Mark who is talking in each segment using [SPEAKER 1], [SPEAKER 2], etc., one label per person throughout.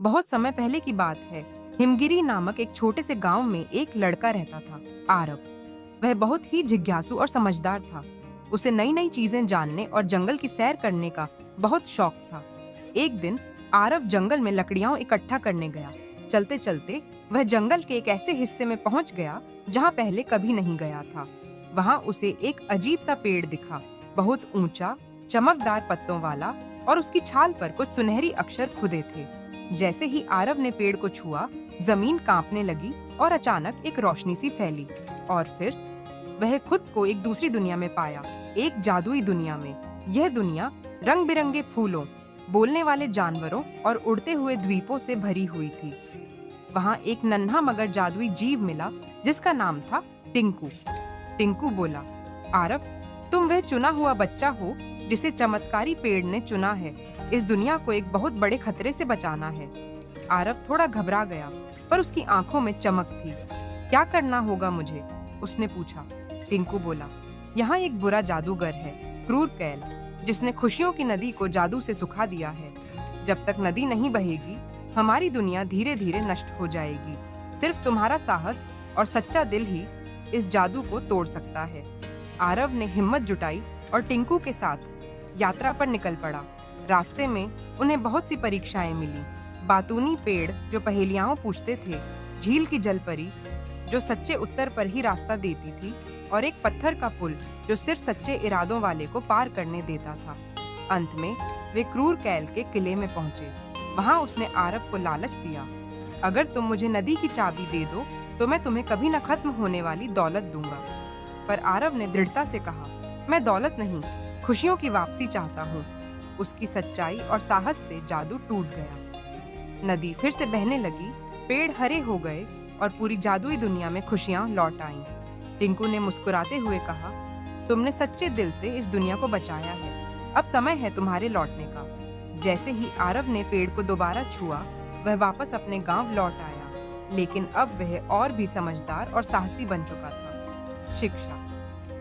[SPEAKER 1] बहुत समय पहले की बात है। हिमगिरी नामक एक छोटे से गांव में एक लड़का रहता था, आरव। वह बहुत ही जिज्ञासु और समझदार था। उसे नई नई चीजें जानने और जंगल की सैर करने का बहुत शौक था। एक दिन आरव जंगल में लकड़ियां इकट्ठा करने गया। चलते चलते वह जंगल के एक ऐसे हिस्से में पहुंच गया जहां पहले कभी नहीं गया था। वहां उसे एक अजीब सा पेड़ दिखा, बहुत ऊंचा, चमकदार पत्तों वाला, और उसकी छाल पर कुछ सुनहरी अक्षर खुदे थे। जैसे ही आरव ने पेड़ को छुआ, जमीन कांपने लगी और अचानक एक रोशनी सी फैली। और फिर वह खुद को एक दूसरी दुनिया में पाया, एक जादुई दुनिया में। यह दुनिया रंग बिरंगे फूलों, बोलने वाले जानवरों और उड़ते हुए द्वीपों से भरी हुई थी। वहां एक नन्हा मगर जादुई जीव मिला जिसका नाम था टिंकू। टिंकू बोला, आरव, तुम वह चुना हुआ बच्चा हो जिसे चमत्कारी पेड़ ने चुना है। इस दुनिया को एक बहुत बड़े खतरे से बचाना है। आरव थोड़ा घबरा गया, पर उसकी आंखों में चमक थी। क्या करना होगा मुझे? उसने पूछा। टिंकू बोला, यहाँ एक बुरा जादूगर है, क्रूर कैल, जिसने खुशियों की नदी को जादू से सुखा दिया है। जब तक नदी नहीं बहेगी, हमारी दुनिया धीरे धीरे नष्ट हो जाएगी। सिर्फ तुम्हारा साहस और सच्चा दिल ही इस जादू को तोड़ सकता है। आरव ने हिम्मत जुटाई और टिंकू के साथ यात्रा पर निकल पड़ा। रास्ते में उन्हें बहुत सी परीक्षाएं मिली। बातूनी पेड़ जो पहेलियां पूछते थे, झील की जलपरी जो सच्चे उत्तर पर ही रास्ता देती थी, और एक पत्थर का पुल जो सिर्फ सच्चे इरादों वाले को पार करने देता था। अंत में वे क्रूर कैल के किले में पहुंचे। वहां उसने आरव को लालच दिया, अगर तुम मुझे नदी की चाबी दे दो तो मैं तुम्हें कभी न खत्म होने वाली दौलत दूंगा। पर आरव ने दृढ़ता से कहा, मैं दौलत नहीं, खुशियों की वापसी चाहता हूँ। उसकी सच्चाई और साहस से जादू टूट गया। नदी फिर से बहने लगी, पेड़ हरे हो गए और पूरी जादुई दुनिया में खुशियां लौट आईं। टिंकू ने मुस्कुराते हुए कहा, तुमने सच्चे दिल से इस दुनिया को बचाया है। अब समय है तुम्हारे लौटने का। जैसे ही आरव ने पेड़ को दोबारा छुआ, वह वापस अपने गांव लौट आया, लेकिन अब वह और भी समझदार और साहसी बन चुका था। शिक्षा: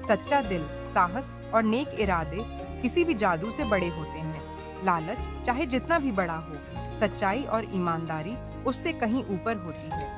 [SPEAKER 1] सच्चा दिल, साहस और नेक इरादे किसी भी जादू से बड़े होते हैं। लालच चाहे जितना भी बड़ा हो, सच्चाई और ईमानदारी उससे कहीं ऊपर होती है।